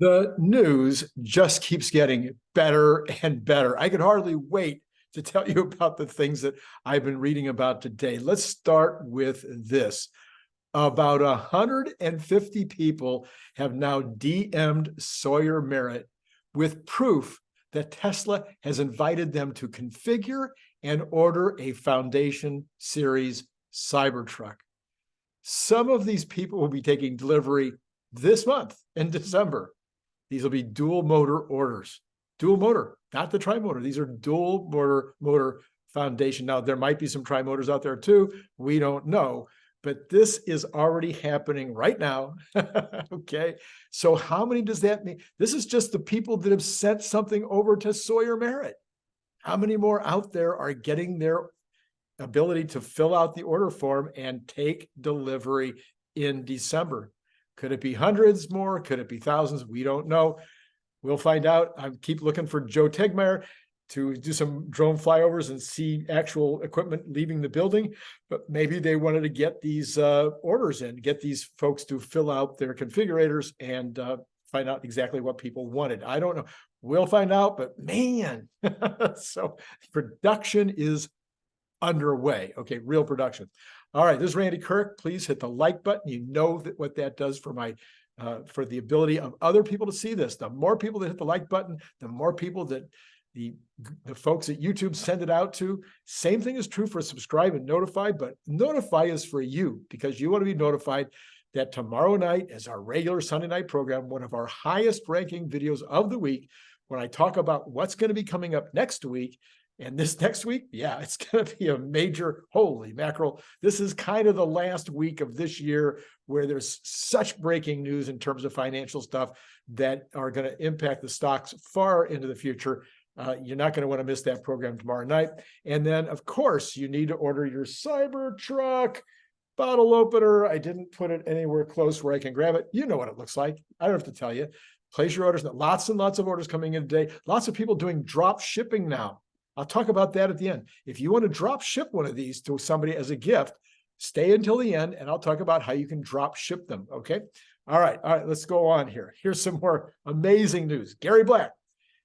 The news just keeps getting better and better. I can hardly wait to tell you about the things that I've been reading about today. Let's start with this. About 150 people have now DM'd Sawyer Merritt with proof that Tesla has invited them to configure and order a Foundation Series Cybertruck. Some of these people will be taking delivery this month in December. These will be dual motor orders. Dual motor, not the tri-motor. These are dual motor Foundation. Now, there might be some tri-motors out there too. We don't know. But this is already happening right now. Okay. So how many does that mean? This is just the people that have sent something over to Sawyer Merritt. How many more out there are getting their ability to fill out the order form and take delivery in December? Could it be hundreds more? Could it be thousands? We don't know. We'll find out. I keep looking for Joe Tegmeyer to do some drone flyovers and see actual equipment leaving the building, but maybe they wanted to get these orders in, get these folks to fill out their configurators and find out exactly what people wanted. I don't know. We'll find out, but man, so production is underway. Okay, real production. All right, this is Randy Kirk. Please hit the like button. You know that what that does for my for the ability of other people to see this. The more people that hit the like button, the more people that the folks at YouTube send it out to. Same thing is true for subscribe and notify, but notify is for you because you want to be notified that tomorrow night is our regular Sunday night program, one of our highest ranking videos of the week, when I talk about what's going to be coming up next week. And this next week, yeah, it's going to be a major, holy mackerel. This is kind of the last week of this year where there's such breaking news in terms of financial stuff that are going to impact the stocks far into the future. You're not going to want to miss that program tomorrow night. And then, of course, you need to order your Cybertruck bottle opener. I didn't put it anywhere close where I can grab it. You know what it looks like. I don't have to tell you. Place your orders. Lots and lots of orders coming in today. Lots of people doing drop shipping now. I'll talk about that at the end. If you want to drop ship one of these to somebody as a gift, stay until the end, and I'll talk about how you can drop ship them, okay? All right, let's go on here. Here's some more amazing news. Gary Black,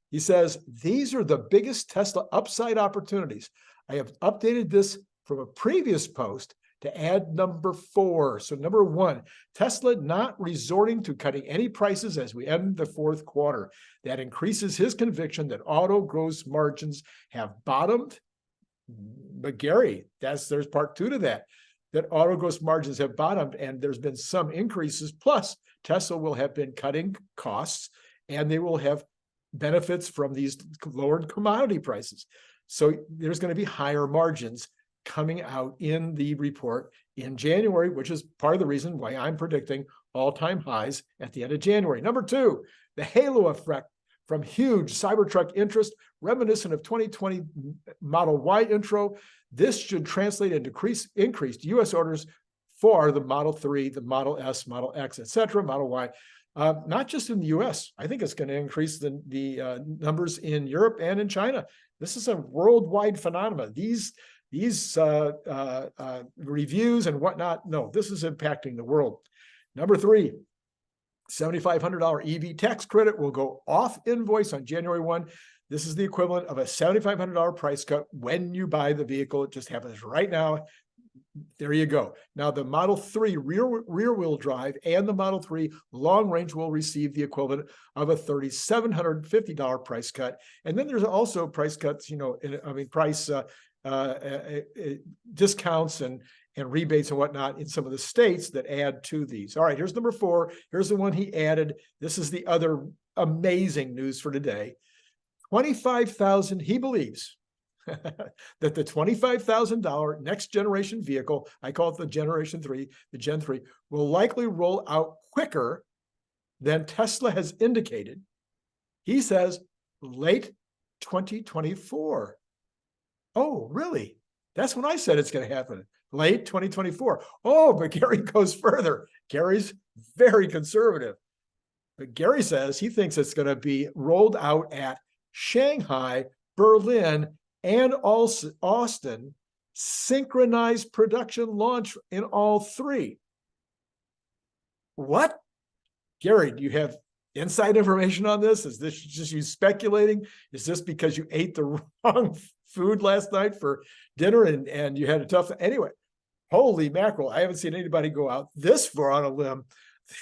he says, these are the biggest Tesla upside opportunities. I have updated this from a previous post to add number 4. So number 1, Tesla not resorting to cutting any prices as we end the fourth quarter. That increases his conviction that auto gross margins have bottomed. But Gary, there's part 2 to that auto gross margins have bottomed and there's been some increases. Plus, Tesla will have been cutting costs and they will have benefits from these lowered commodity prices. So there's going to be higher margins coming out in the report in January, which is part of the reason why I'm predicting all-time highs at the end of January. Number 2, the halo effect from huge Cybertruck interest, reminiscent of 2020 Model Y intro. This should translate into increased U.S. orders for the Model 3, the Model S, Model X, etc., Model Y. Not just in the U.S. I think it's going to increase the numbers in Europe and in China. This is a worldwide phenomenon. These reviews and whatnot, no, this is impacting the world. Number 3, $7,500 EV tax credit will go off invoice on January 1. This is the equivalent of a $7,500 price cut when you buy the vehicle. It just happens right now. There you go. Now, the Model 3 rear-wheel drive and the Model 3 long range will receive the equivalent of a $3,750 price cut. And then there's also price cuts, price discounts and rebates and whatnot in some of the states that add to these. All right, here's number 4. Here's the one he added. This is the other amazing news for today. 25,000, he believes that the $25,000 next generation vehicle, I call it the Generation 3, the Gen 3, will likely roll out quicker than Tesla has indicated. He says late 2024. Oh, really? That's when I said it's going to happen. Late 2024. Oh, but Gary goes further. Gary's very conservative. But Gary says he thinks it's going to be rolled out at Shanghai, Berlin, and Austin, synchronized production launch in all 3. What? Gary, do you have inside information on this? Is this just you speculating? Is this because you ate the wrong food last night for dinner and you had a tough, anyway, holy mackerel. I haven't seen anybody go out this far on a limb.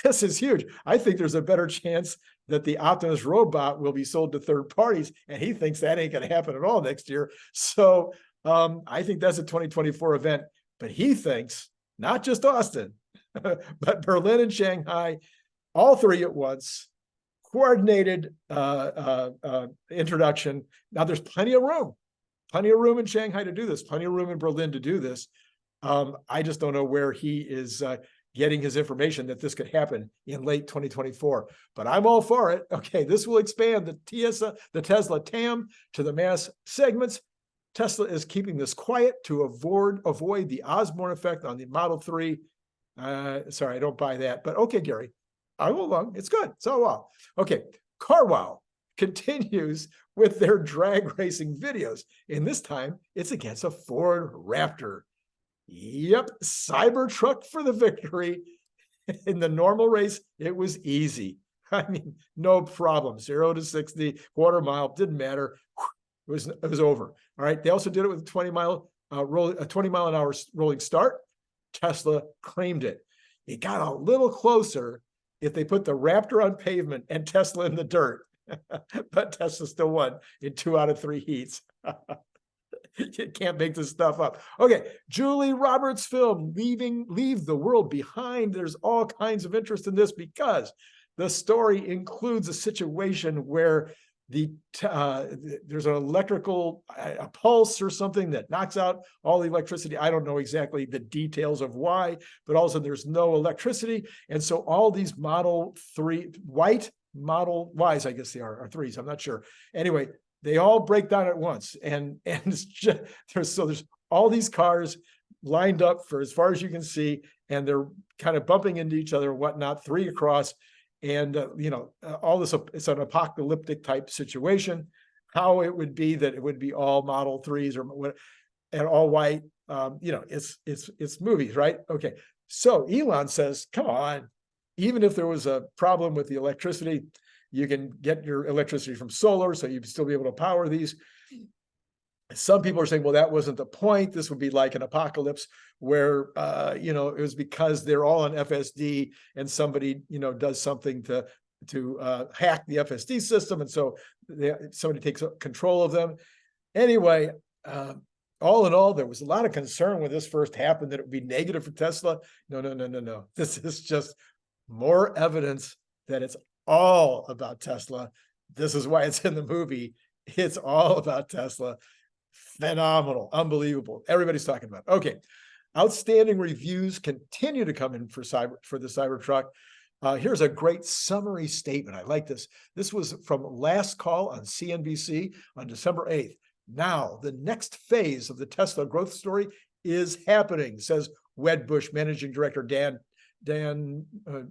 This is huge. I think there's a better chance that the Optimus robot will be sold to third parties, and he thinks that ain't going to happen at all next year. So I think that's a 2024 event, but he thinks not just Austin, but Berlin and Shanghai, all three at once, coordinated introduction. Now there's plenty of room in Shanghai to do this, plenty of room in Berlin to do this. I just don't know where he is getting his information that this could happen in late 2024, but I'm all for it. Okay, this will expand the Tesla TAM to the mass segments. Tesla is keeping this quiet to avoid the Osborne effect on the Model 3. Sorry, I don't buy that, but okay, Gary, I'll go along. It's good. So well. Okay, CarWow continues with their drag racing videos, and this time it's against a Ford Raptor. Yep, Cybertruck for the victory. In the normal race, it was easy. I mean, no problem. 0 to 60, quarter mile, didn't matter. It was over. All right. They also did it with a 20 mile an hour rolling start. Tesla claimed it. It got a little closer if they put the Raptor on pavement and Tesla in the dirt. But Tesla still won in 2 out of 3 heats. You can't make this stuff up. Okay, Julie Roberts' film, Leave the World Behind. There's all kinds of interest in this because the story includes a situation where there's an electrical a pulse or something that knocks out all the electricity. I don't know exactly the details of why, but also there's no electricity. And so all these Model 3, white Model Ys, I guess they are 3s, I'm not sure. Anyway, they all break down at once. And it's just, there's all these cars lined up for as far as you can see, and they're kind of bumping into each other and whatnot, 3 across. And, all this, it's an apocalyptic type situation. How it would be that it would be all Model 3s or what, and all white, it's movies, right? Okay. So Elon says, come on, even if there was a problem with the electricity, you can get your electricity from solar, so you'd still be able to power these. Some people are saying, well, that wasn't the point. This would be like an apocalypse where, it was because they're all on FSD and somebody, does something to hack the FSD system. And so somebody takes control of them. Anyway, all in all, there was a lot of concern when this first happened that it would be negative for Tesla. No. This is just more evidence that it's all about Tesla. This is why it's in the movie. It's all about Tesla. Phenomenal, unbelievable. Everybody's talking about it. Okay, outstanding reviews continue to come in for the Cybertruck. Here's a great summary statement. I like this. This was from Last Call on CNBC on December 8th. Now, the next phase of the Tesla growth story is happening, says Wedbush Managing Director Dan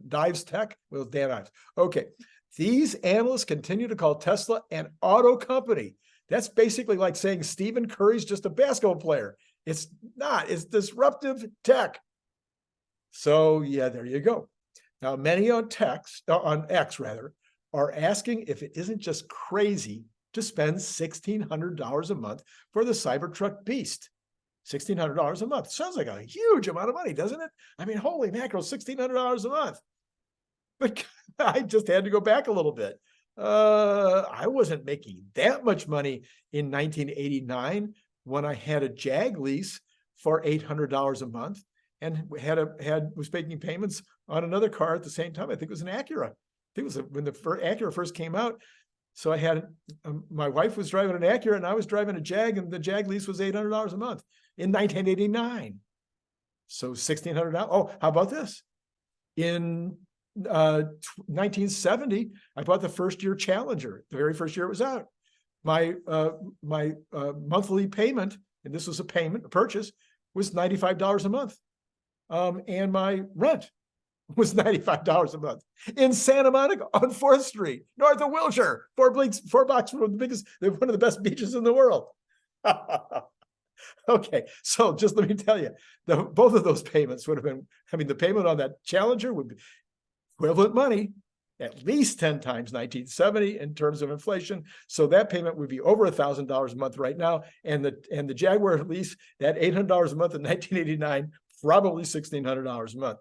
Dives Tech. Well, Dan Ives. Okay, these analysts continue to call Tesla an auto company. That's basically like saying Stephen Curry's just a basketball player. It's not. It's disruptive tech. So yeah, there you go. Now, many on X are asking if it isn't just crazy to spend $1,600 a month for the Cybertruck beast. $1,600 a month. Sounds like a huge amount of money, doesn't it? I mean, holy mackerel, $1,600 a month. But I just had to go back a little bit. I wasn't making that much money in 1989 when I had a Jag lease for $800 a month and was making payments on another car at the same time. I think it was an Acura. I think it was when the Acura first came out. So I had my wife was driving an Acura and I was driving a Jag, and the Jag lease was $800 a month in 1989. So $1,600. Oh, how about this? In 1970, I bought the first year Challenger, the very first year it was out. My monthly payment, and this was a purchase, was $95 a month. And my rent was $95 a month in Santa Monica on 4th Street, north of Wilshire, 4 blocks from one of the best beaches in the world. Okay, so just let me tell you, both of those payments would have been, the payment on that Challenger would be equivalent money, at least 10 times 1970 in terms of inflation. So that payment would be over $1,000 a month right now. And the Jaguar lease, that $800 a month in 1989, probably $1,600 a month.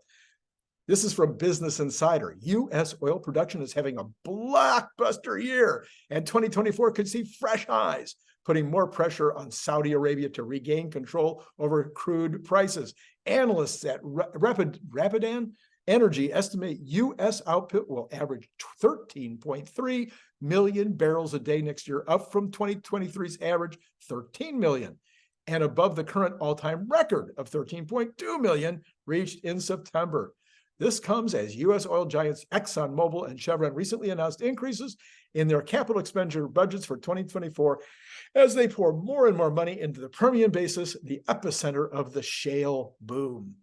This is from Business Insider. U.S. oil production is having a blockbuster year, and 2024 could see fresh highs, putting more pressure on Saudi Arabia to regain control over crude prices. Analysts at Rapidan Energy estimate U.S. output will average 13.3 million barrels a day next year, up from 2023's average 13 million, and above the current all-time record of 13.2 million reached in September. This comes as U.S. oil giants ExxonMobil and Chevron recently announced increases in their capital expenditure budgets for 2024 as they pour more and more money into the Permian Basin, the epicenter of the shale boom.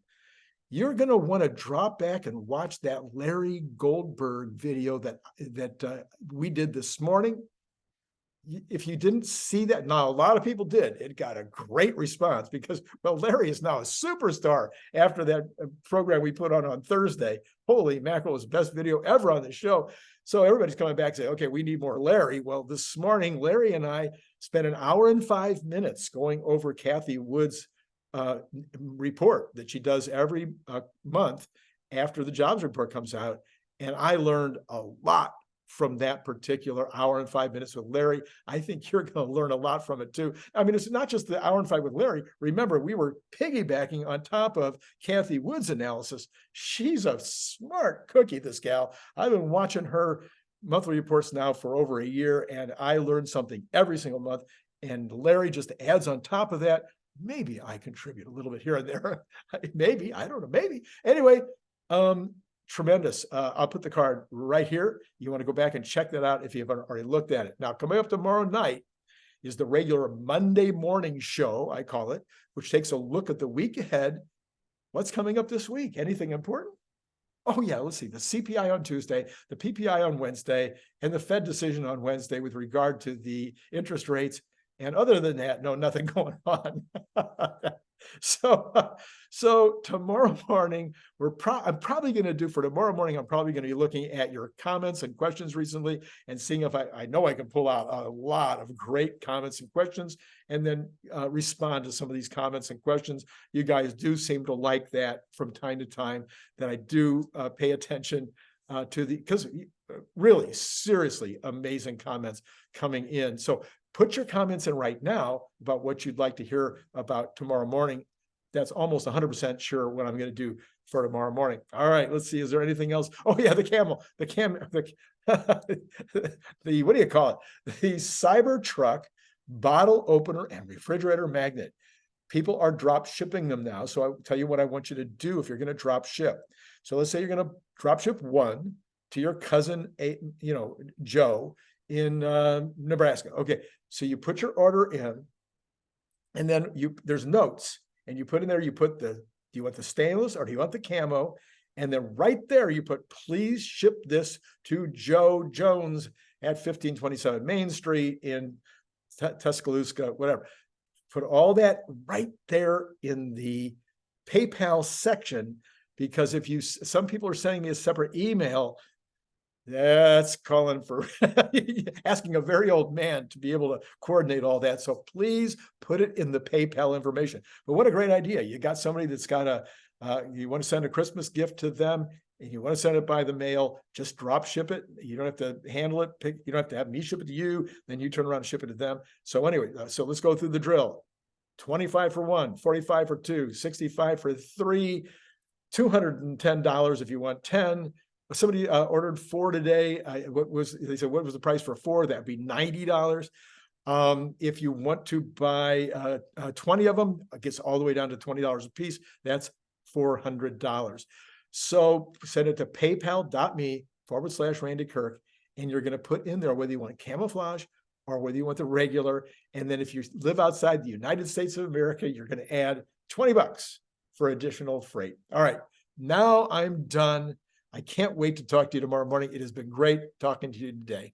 You're going to want to drop back and watch that Larry Goldberg video that we did this morning. If you didn't see that, now a lot of people did. It got a great response because, well, Larry is now a superstar after that program we put on Thursday. Holy mackerel, was the best video ever on the show. So everybody's coming back and saying, okay, we need more Larry. Well, this morning, Larry and I spent 1 hour and 5 minutes going over Cathie Wood's report that she does every month after the jobs report comes out. And I learned a lot from that particular 1 hour and 5 minutes with Larry. I think you're going to learn a lot from it too. I mean, it's not just the 1 hour and 5 with Larry. Remember, we were piggybacking on top of Cathie Wood's analysis. She's a smart cookie, this gal. I've been watching her monthly reports now for over a year, and I learned something every single month. And Larry just adds on top of that. Maybe I contribute a little bit here and there. Maybe, I don't know, maybe. Anyway, tremendous. I'll put the card right here. You want to go back and check that out if you haven't already looked at it. Now, coming up tomorrow night is the regular Monday morning show, I call it, which takes a look at the week ahead. What's coming up this week? Anything important? Oh, yeah, let's see. The CPI on Tuesday, the PPI on Wednesday, and the Fed decision on Wednesday with regard to the interest rates. And other than that, no, nothing going on. So tomorrow morning, I'm probably going to do for tomorrow morning, I'm probably going to be looking at your comments and questions recently and seeing if I know I can pull out a lot of great comments and questions and then respond to some of these comments and questions. You guys do seem to like that from time to time, that I do pay attention to because really, seriously, amazing comments coming in. So put your comments in right now about what you'd like to hear about tomorrow morning. That's almost 100% sure what I'm going to do for tomorrow morning. All right, let's see. Is there anything else? Oh yeah, the what do you call it? The Cybertruck bottle opener and refrigerator magnet. People are drop shipping them now. So I'll tell you what I want you to do if you're going to drop ship. So let's say you're going to drop ship one to your cousin, Joe in Nebraska. Okay, so you put your order in, and then there's notes, and you put in there, do you want the stainless or do you want the camo? And then right there you put, please ship this to Joe Jones at 1527 Main Street in Tuscaloosa, whatever. Put all that right there in the PayPal section, because some people are sending me a separate email. That's calling for asking a very old man to be able to coordinate all that. So please put it in the PayPal information. But what a great idea. You got somebody that's got you want to send a Christmas gift to them and you want to send it by the mail, just drop ship it. You don't have to handle it. You don't have to have me ship it to you. Then you turn around and ship it to them. So anyway, so let's go through the drill. 25 for one, 45 for two, 65 for three, $210 if you want 10. Somebody ordered 4 today. They said, what was the price for 4? That'd be $90. If you want to buy 20 of them, it gets all the way down to $20 a piece. That's $400. So send it to paypal.me/Randy Kirk, and you're going to put in there whether you want camouflage or whether you want the regular. And then if you live outside the United States of America, you're going to add $20 for additional freight. All right, now I'm done. I can't wait to talk to you tomorrow morning. It has been great talking to you today.